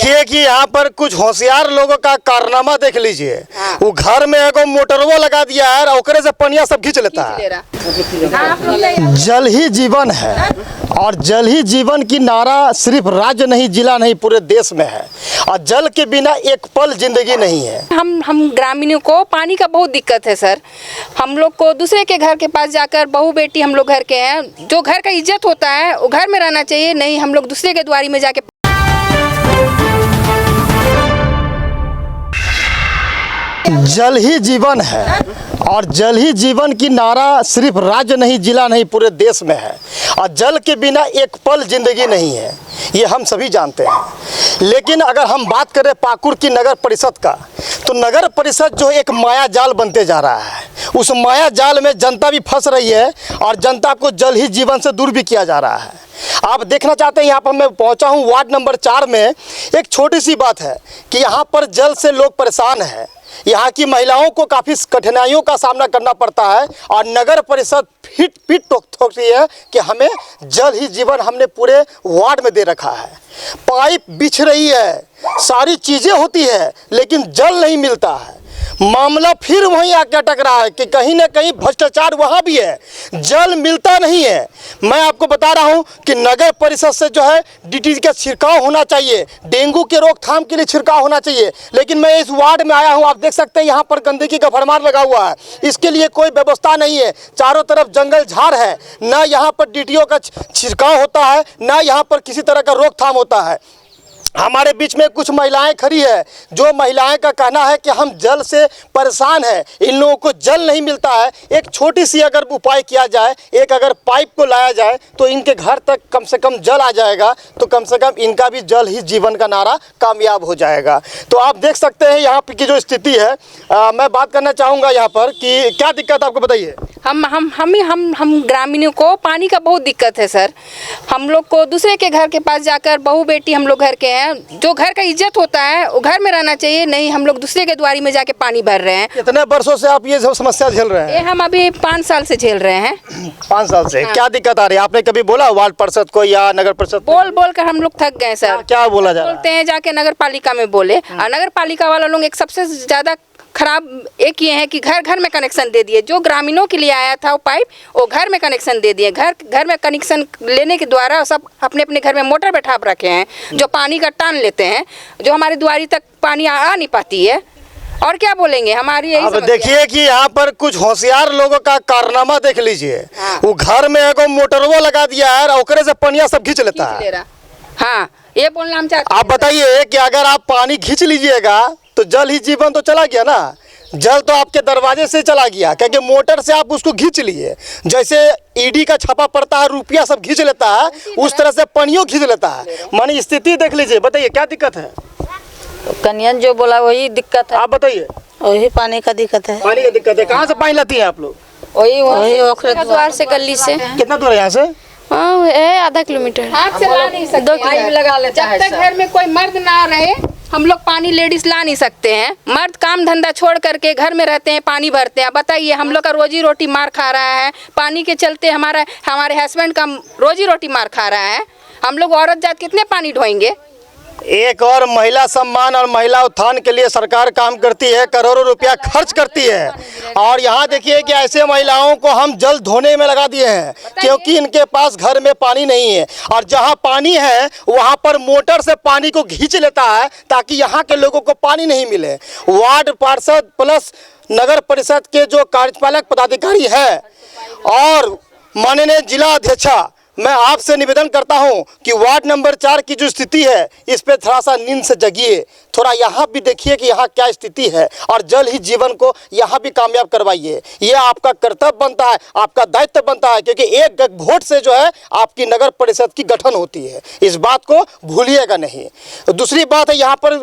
देखिए कि यहाँ पर कुछ होशियार लोगों का कारनामा देख लीजिए। हाँ। वो घर में एगो मोटरवो लगा दिया है और ओकरे से पनिया सब खींच लेता है। जल ही जीवन है और जल ही जीवन की नारा सिर्फ राज्य नहीं, जिला नहीं, पूरे देश में है। और जल के बिना एक पल जिंदगी नहीं है। हम ग्रामीणों को पानी का बहुत दिक्कत है सर। हम लोग को दूसरे के घर के पास जाकर, बहू बेटी हम लोग घर के हैं, जो घर का इज्जत होता है वो घर में रहना चाहिए, नहीं हम लोग दूसरे के द्वारी में जाके। जल ही जीवन है और जल ही जीवन की नारा सिर्फ राज्य नहीं, जिला नहीं, पूरे देश में है। और जल के बिना एक पल जिंदगी नहीं है, ये हम सभी जानते हैं। लेकिन अगर हम बात करें पाकुड़ की नगर परिषद का, तो नगर परिषद जो एक माया जाल बनते जा रहा है, उस माया जाल में जनता भी फंस रही है और जनता को जल ही जीवन से दूर भी किया जा रहा है। आप देखना चाहते हैं, यहाँ पर मैं पहुँचा हूँ वार्ड नंबर 4 में। एक छोटी सी बात है कि यहाँ पर जल से लोग परेशान हैं। यहाँ की महिलाओं को काफ़ी कठिनाइयों का सामना करना पड़ता है और नगर परिषद पीट ठोकती है कि हमें जल ही जीवन हमने पूरे वार्ड में दे रखा है। पाइप बिछ रही है, सारी चीज़ें होती है, लेकिन जल नहीं मिलता है। मामला फिर वहीं आके अटक रहा है कि कहीं ना कहीं भ्रष्टाचार वहाँ भी है, जल मिलता नहीं है। मैं आपको बता रहा हूँ कि नगर परिषद से जो है डीटीसी का छिड़काव होना चाहिए, डेंगू के रोकथाम के लिए छिड़काव होना चाहिए। लेकिन मैं इस वार्ड में आया हूँ, आप देख सकते हैं यहाँ पर गंदगी का भरमार लगा हुआ है। इसके लिए कोई व्यवस्था नहीं है, चारों तरफ जंगल झाड़ है, ना यहाँ पर डीटीओ का छिड़काव होता है, ना यहाँ पर किसी तरह का रोकथाम होता है। हमारे बीच में कुछ महिलाएं खड़ी है, जो महिलाएं का कहना है कि हम जल से परेशान हैं, इन लोगों को जल नहीं मिलता है। एक छोटी सी अगर उपाय किया जाए, एक अगर पाइप को लाया जाए तो इनके घर तक कम से कम जल आ जाएगा, तो कम से कम इनका भी जल ही जीवन का नारा कामयाब हो जाएगा। तो आप देख सकते हैं यहाँ की जो स्थिति है। मैं बात करना चाहूँगा यहाँ पर कि क्या दिक्कत आपको बताइए। हम ग्रामीणों को पानी का बहुत दिक्कत है सर। हम लोग को दूसरे के घर के पास जाकर, बहू बेटी हम लोग घर के हैं, जो घर का इज्जत होता है वो घर में रहना चाहिए, नहीं हम लोग दूसरे के द्वारी में जाके पानी भर रहे हैं। कितने वर्षों से आप ये सब समस्या झेल रहे हैं? ये हम अभी 5 साल से झेल रहे हैं। 5 साल से? हाँ। क्या दिक्कत आ रही है? आपने कभी बोला वार्ड परिषद को या नगर परिषद? बोल कर हम लोग थक गए सर। क्या बोला जा रहा है? बोलते हैं जाके नगर पालिका में बोले, और नगर पालिका वाला लोग एक सबसे ज्यादा खराब एक ये है कि घर घर में कनेक्शन दे दिए। जो ग्रामीणों के लिए आया था वो पाइप, वो घर में कनेक्शन दे दिए। घर में कनेक्शन लेने के द्वारा सब अपने अपने घर में मोटर बैठा रखे हैं, जो पानी का टान लेते हैं, जो हमारी द्वारी तक पानी आ नहीं पाती है। और क्या बोलेंगे, हमारी यही अब देखिए कि यहाँ पर कुछ होशियार लोगों का कारनामा देख लीजिए। हाँ। वो घर में एगो मोटरवो लगा दिया है और ओकरे से पनिया सब खींच लेता है। हाँ, ये बोलना हम चाहते हैं। आप बताइए कि अगर आप पानी खींच लीजिएगा तो जल ही जीवन तो चला गया ना। जल तो आपके दरवाजे से चला गया, क्योंकि मोटर से आप उसको खींच लिए। जैसे ईडी का छापा पड़ता है, रुपया सब खींच लेता है, उस तरह से पानियों खींच लेता है। मानी स्थिति देख लीजिए। बताइए क्या दिक्कत है? कन्यन जो बोला वही दिक्कत है। आप बताइए। वही पानी का दिक्कत है। पानी का दिक्कत है। कहाँ से पानी लाती हैं आप लोग? वही ओखरे द्वार से, गली से। कितना दूर है यहाँ से? हाँ है आधा किलोमीटर। हाथ से ला नहीं सकते, 2 किलो लगा लेता है। जब तक घर में कोई मर्द ना रहे हम लोग पानी लेडीज ला नहीं सकते हैं। मर्द काम धंधा छोड़ करके घर में रहते हैं, पानी भरते हैं। बताइए, हम लोग का रोजी रोटी मार खा रहा है पानी के चलते। हमारे हस्बैंड का रोजी रोटी मार खा रहा है। हम लोग औरत जात कितने पानी ढोएंगे? एक और महिला सम्मान और महिला उत्थान के लिए सरकार काम करती है, करोड़ों रुपया खर्च करती है। और यहाँ देखिए कि ऐसे महिलाओं को हम जल धोने में लगा दिए हैं, क्योंकि इनके पास घर में पानी नहीं है। और जहाँ पानी है वहाँ पर मोटर से पानी को खींच लेता है, ताकि यहाँ के लोगों को पानी नहीं मिले। वार्ड पार्षद प्लस नगर परिषद के जो कार्यपालक पदाधिकारी है और माननीय जिला अध्यक्षा, मैं आपसे निवेदन करता हूं कि वार्ड नंबर 4 की जो स्थिति है, इस पे थोड़ा सा नींद से जगिए। थोड़ा यहाँ भी देखिए कि यहाँ क्या स्थिति है, और जल ही जीवन को यहाँ भी कामयाब करवाइए। ये आपका कर्तव्य बनता है, आपका दायित्व बनता है, क्योंकि एक वोट से जो है आपकी नगर परिषद की गठन होती है। इस बात को भूलिएगा नहीं। दूसरी बात है, यहाँ पर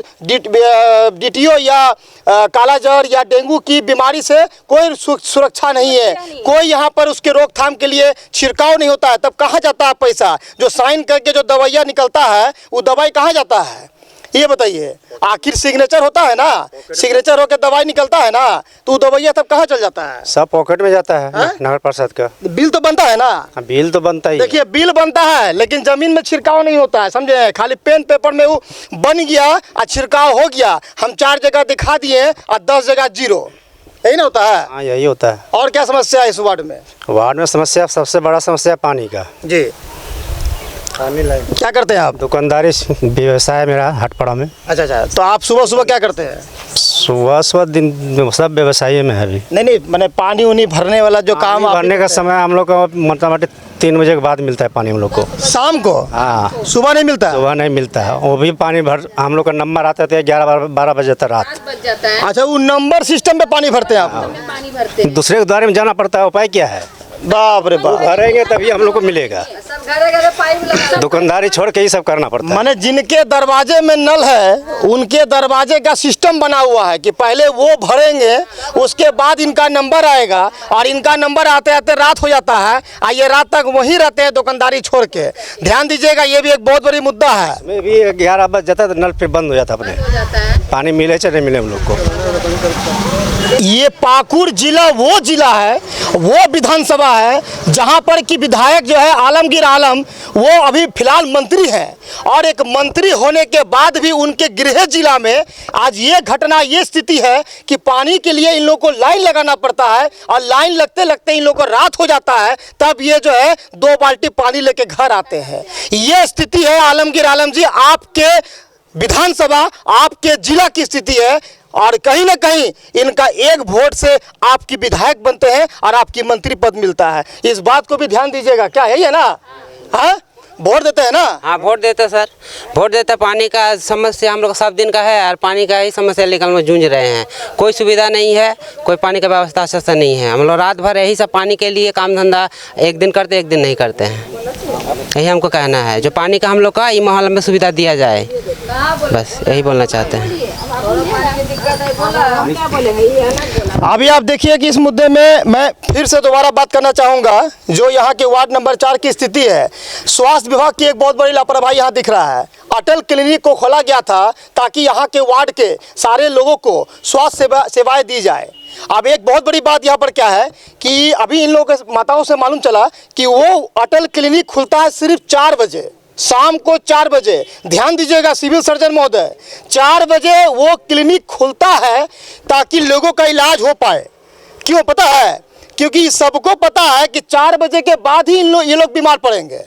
डीटीओ या कालाजार या डेंगू की बीमारी से कोई सुरक्षा नहीं है। कोई यहाँ पर उसके रोकथाम के लिए छिड़काव नहीं होता है। तब कहाँ जाता है पैसा? जो साइन करके जो दवाइयाँ निकलता है, वो दवाई कहाँ जाता है? ये बताइए, आखिर सिग्नेचर होता है ना, सिग्नेचर होकर दवाई निकलता है ना, तो दवाइया तब कहाँ चल जाता है? सब पॉकेट में जाता है नगर परिषद का। बिल तो बनता है ना? बिल तो बनता ही है। देखिए बिल बनता है लेकिन जमीन में छिड़काव नहीं होता है, समझे? खाली पेन पेपर में वो बन गया और छिड़काव हो गया, हम 4 जगह दिखा दिए और 10 जगह जीरो, यही ना होता है? हाँ यही होता है। और क्या समस्या है इस वार्ड में? वार्ड में समस्या, सबसे बड़ा समस्या पानी का। जी, क्या करते हैं आप? दुकानदारी व्यवसाय मेरा हटपड़ा में। अच्छा, तो आप सुबह सुबह क्या करते हैं? सुबह दिन सब व्यवसाय में है अभी। नहीं, मैंने पानी उनी भरने वाला जो काम आप भरने का समय हम लोग को मोटामोटी 3 बजे के बाद मिलता है पानी हम लोग को। शाम को? हाँ, सुबह नहीं मिलता है? सुबह नहीं मिलता है, वो भी पानी भर हम लोग का नंबर आता है 11-12 बजे तक रात। बच जाता है, अच्छा, वो नंबर सिस्टम पे पानी भरते हैं आप? पानी भरते दूसरे के द्वारे में जाना पड़ता है, उपाय क्या है? बाप रे बाप, भरेंगे तभी हम लोग को मिलेगा। सब घर पाइप लगा। दुकानदारी छोड़ के ही सब करना पड़ता है। माने जिनके दरवाजे में नल है उनके दरवाजे का सिस्टम बना हुआ है कि पहले वो भरेंगे, उसके बाद इनका नंबर आएगा, और इनका नंबर आते आते रात हो जाता है, और ये रात तक वहीं रहते हैं दुकानदारी छोड़ के। ध्यान दीजिएगा, ये भी एक बहुत बड़ी मुद्दा है। इसमें भी 11 बज जाता है तो नल फिर बंद हो जाता है अपने। पानी मिले चाहे नहीं मिले हम लोग को। ये पाकुड़ जिला वो जिला है, वो विधानसभा है जहां पर कि विधायक जो है आलमगीर आलम, वो अभी फिलहाल मंत्री हैं, और एक मंत्री होने के बाद भी उनके गृह जिला में आज ये घटना, ये स्थिति है कि पानी के लिए इन लोगों को लाइन लगाना पड़ता है, और लाइन लगते लगते इन लोगों को रात हो जाता है, तब ये जो है 2 बाल्टी पानी लेके घर आते हैं। ये स्थिति है आलमगीर आलम जी, आपके विधानसभा, आपके जिला की स्थिति है, और कहीं ना कहीं इनका एक वोट से आपकी विधायक बनते हैं और आपकी मंत्री पद मिलता है। इस बात को भी ध्यान दीजिएगा, क्या यही है ना? हाँ, वोट देते हैं ना? हाँ वोट देते सर, वोट देते। पानी का समस्या हम लोग सब दिन का है, और पानी का ही समस्या लेकर हम लोग जूझ रहे हैं। कोई सुविधा नहीं है, कोई पानी का व्यवस्था अच्छा से नहीं है। हम लोग रात भर यही सब पानी के लिए काम धंधा एक दिन करते एक दिन नहीं करते हैं। यही हमको कहना है, जो पानी का हम लोग का ये माहौल में सुविधा दिया जाए, बस यही बोलना चाहते हैं। अभी आप देखिए कि इस मुद्दे में मैं फिर से दोबारा बात करना चाहूँगा, जो यहाँ के वार्ड नंबर 4 की स्थिति है। स्वास्थ्य विभाग की एक बहुत बड़ी लापरवाही यहाँ दिख रहा है। अटल क्लिनिक को खोला गया था ताकि यहाँ के वार्ड के सारे लोगों को स्वास्थ्य सेवाएं दी जाए। अब एक बहुत बड़ी बात यहाँ पर क्या है कि अभी इन लोगों के माताओं से मालूम चला कि वो अटल क्लिनिक खुलता है सिर्फ 4 बजे, शाम को 4 बजे। ध्यान दीजिएगा सिविल सर्जन महोदय, 4 बजे वो क्लिनिक खुलता है ताकि लोगों का इलाज हो पाए। क्यों पता है? क्योंकि सबको पता है कि 4 बजे के बाद ही ये लोग बीमार पड़ेंगे,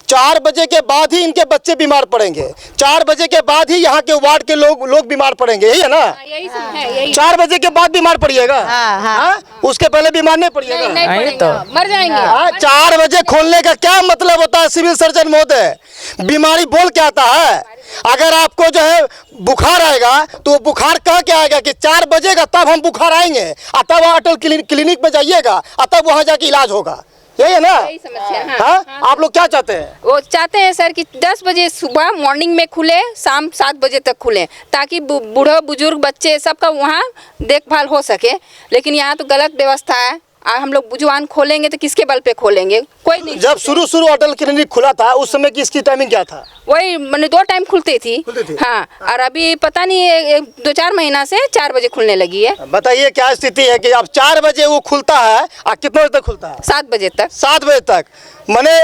4 बजे के बाद ही इनके बच्चे बीमार पड़ेंगे, 4 बजे के बाद ही यहाँ के वार्ड के लोग बीमार पड़ेंगे, यही है ना? यही सब है, यही 4 बजे के बाद बीमार पड़िएगा। हाँ। उसके पहले बीमार नहीं पड़िएगा। नहीं पड़ेगा, मर जाएंगे। 4 बजे खोलने का क्या मतलब होता है सिविल सर्जन महोदय? बीमारी बोल के आता है। अगर आपको जो है बुखार आएगा तो बुखार कह के आएगा कि 4 बजेगा तब हम बुखार आएंगे, और तब अटल क्लिनिक में जाइएगा, और तब वहाँ जाके इलाज होगा, यही है ना? यही समस्या है। हाँ? आप लोग क्या चाहते हैं? वो चाहते हैं सर कि 10 बजे सुबह मॉर्निंग में खुले, शाम 7 बजे तक खुले, ताकि बूढ़े बुजुर्ग बच्चे सबका वहाँ देखभाल हो सके। लेकिन यहाँ तो गलत व्यवस्था है। हम लोग बुजुर्ग खोलेंगे तो किसके बल पे खोलेंगे? कोई नहीं। जब शुरू अटल क्लिनिक खुला था उस समय की इसकी टाइमिंग क्या था? वही मैंने 2 टाइम खुलती थी। हाँ, और अभी पता नहीं 2-4 महीना से 4 बजे खुलने लगी है। बताइए क्या स्थिति है कि अब 4 बजे वो खुलता है और कितने बजे तक खुलता है? 7 बजे तक। 7 बजे तक, माने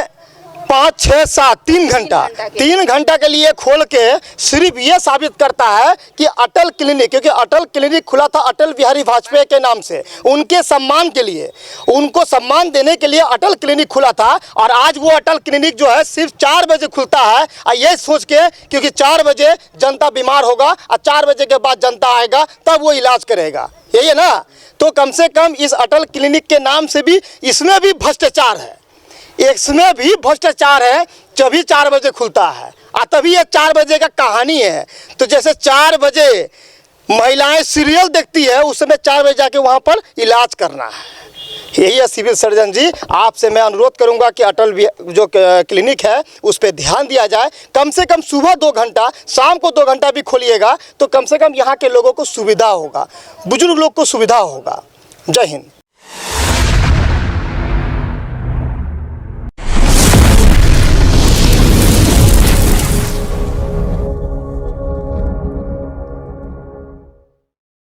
5, 6, 7 3 घंटा 3 घंटा के लिए खोल के सिर्फ ये साबित करता है कि अटल क्लिनिक, क्योंकि अटल क्लिनिक खुला था अटल बिहारी वाजपेयी के नाम से, उनके सम्मान के लिए, उनको सम्मान देने के लिए अटल क्लिनिक खुला था। और आज वो अटल क्लिनिक जो है सिर्फ 4 बजे खुलता है, और ये सोच के क्योंकि 4 बजे जनता बीमार होगा और 4 बजे के बाद जनता आएगा तब वो इलाज करेगा, यही है ना? तो कम से कम इस अटल क्लिनिक के नाम से भी इसमें भी भ्रष्टाचार है, इसमें भी भ्रष्टाचार है। जभी 4 बजे खुलता है और तभी ये 4 बजे का कहानी है। तो जैसे 4 बजे महिलाएं सीरियल देखती है, उस समय 4 बजे जाके वहाँ पर इलाज करना है। यही है सिविल सर्जन जी, आपसे मैं अनुरोध करूंगा कि अटल जो क्लिनिक है उस पर ध्यान दिया जाए। कम से कम सुबह 2 घंटा, शाम को 2 घंटा भी खोलिएगा तो कम से कम यहाँ के लोगों को सुविधा होगा, बुजुर्ग लोग को सुविधा होगा। जय हिंद।